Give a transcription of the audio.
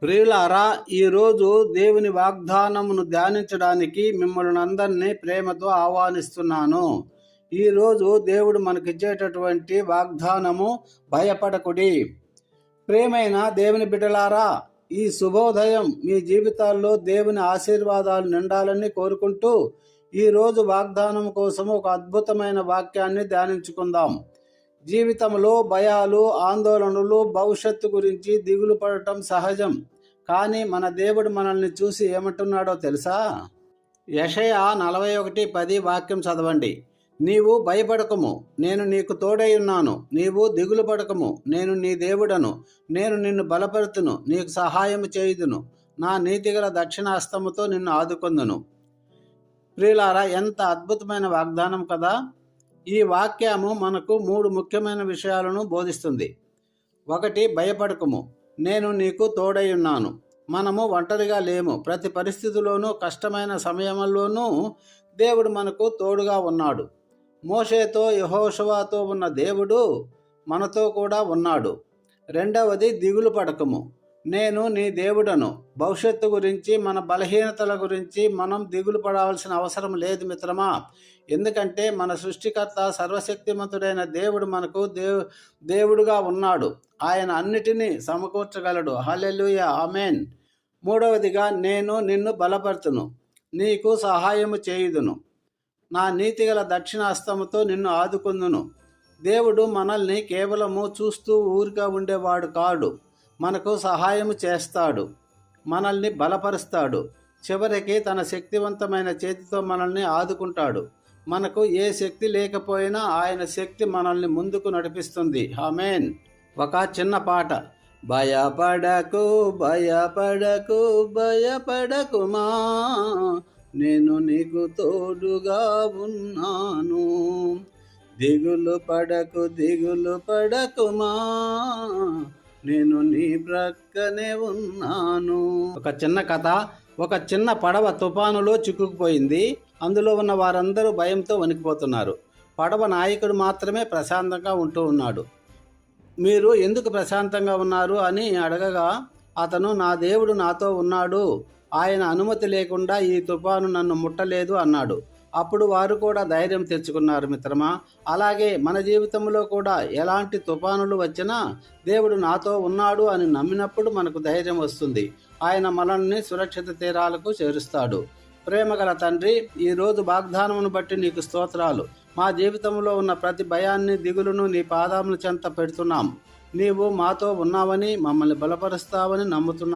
ప్రియులారా, ఈరోజు దేవుని వాగ్దానమును ధ్యానించడానికి మిమ్మల్ని అందరినీ ప్రేమతో ఆహ్వానిస్తున్నాను. ఈరోజు దేవుడు మనకిచ్చేటటువంటి వాగ్దానము భయపడకుడి. ప్రేమైన దేవుని బిడ్డలారా, ఈ శుభోదయం మీ జీవితాల్లో దేవుని ఆశీర్వాదాలు నిండాలని కోరుకుంటూ ఈరోజు వాగ్దానం కోసం ఒక అద్భుతమైన వాక్యాన్ని ధ్యానించుకుందాం. జీవితంలో భయాలు, ఆందోళనలు, భవిష్యత్తు గురించి దిగులు పడటం సహజం. కానీ మన దేవుడు మనల్ని చూసి ఏమంటున్నాడో తెలుసా? యెషయా 41:10 వాక్యం చదవండి. నీవు భయపడకము, నేను నీకు తోడై ఉన్నాను. నీవు దిగులు పడకము, నేను నీ దేవుడను. నేను నిన్ను బలపరుతును, నీకు సహాయము చేయుదును. నా నీతిగల దక్షిణాస్తముతో నిన్ను ఆదుకొందును. ప్రియులారా, ఎంత అద్భుతమైన వాగ్దానం కదా! ఈ వాక్యము మనకు 3 ముఖ్యమైన విషయాలను బోధిస్తుంది. 1, భయపడకము, నేను నీకు తోడై ఉన్నాను. మనము ఒంటరిగా లేము. ప్రతి పరిస్థితిలోనూ, కష్టమైన సమయంలోనూ దేవుడు మనకు తోడుగా ఉన్నాడు. మోషేతో, యెహోషువతో ఉన్న దేవుడు మనతో కూడా ఉన్నాడు. 2, దిగులు పడకము, నేను నీ దేవుడను. భవిష్యత్తు గురించి, మన బలహీనతల గురించి మనం దిగులు పడవలసిన అవసరం లేదు మిత్రమా. ఎందుకంటే మన సృష్టికర్త, సర్వశక్తిమంతుడైన దేవుడు మనకు దేవుడుగా ఉన్నాడు. ఆయన అన్నిటినీ సమకూర్చగలడు. హల్లెలూయా, ఆమేన్. 3, నేను నిన్ను బలపరుతును, నీకు సహాయము చేయుదును. నా నీతిగల దక్షిణాస్తముతో నిన్ను ఆదుకొందును. దేవుడు మనల్ని కేవలము చూస్తూ ఊరిగా ఉండేవాడు కాడు. మనకు సహాయము చేస్తాడు, మనల్ని బలపరుస్తాడు. చివరికి తన శక్తివంతమైన చేతితో మనల్ని ఆదుకుంటాడు. మనకు ఏ శక్తి లేకపోయినా ఆయన శక్తి మనల్ని ముందుకు నడిపిస్తుంది. ఆమేన్. ఒక చిన్న పాట. భయపడకు, భయపడకు, భయపడకుమా, నేను నీకు తోడుగా ఉన్నాను. దిగులు పడకు, దిగులు పడకుమా, నేను నీ ప్రక్కనే ఉన్నాను. ఒక చిన్న కథ. ఒక చిన్న పడవ తుఫానులో చిక్కుకుపోయింది. అందులో ఉన్న వారందరూ భయంతో వణికిపోతున్నారు. పడవ నాయకుడు మాత్రమే ప్రశాంతంగా ఉంటూ ఉన్నాడు. మీరు ఎందుకు ప్రశాంతంగా ఉన్నారు అని అడగగా, అతను, నా దేవుడు నాతో ఉన్నాడు, ఆయన అనుమతి లేకుండా ఈ తుఫాను నన్ను ముట్టలేదు అన్నాడు. అప్పుడు వారు కూడా ధైర్యం తెచ్చుకున్నారు మిత్రమా. అలాగే మన జీవితంలో కూడా ఎలాంటి తుఫానులు వచ్చినా దేవుడు నాతో ఉన్నాడు అని నమ్మినప్పుడు మనకు ధైర్యం వస్తుంది. ఆయన మనల్ని సురక్షిత తీరాలకు చేరుస్తాడు. ప్రేమగల తండ్రి, ఈరోజు వాగ్దానమును బట్టి నీకు స్తోత్రాలు. మా జీవితంలో ఉన్న ప్రతి భయాన్ని, దిగులును నీ పాదముల చెంత పెడుతున్నాం. నీవు మాతో ఉన్నావని, మమ్మల్ని బలపరుస్తావని నమ్ముతున్నాం.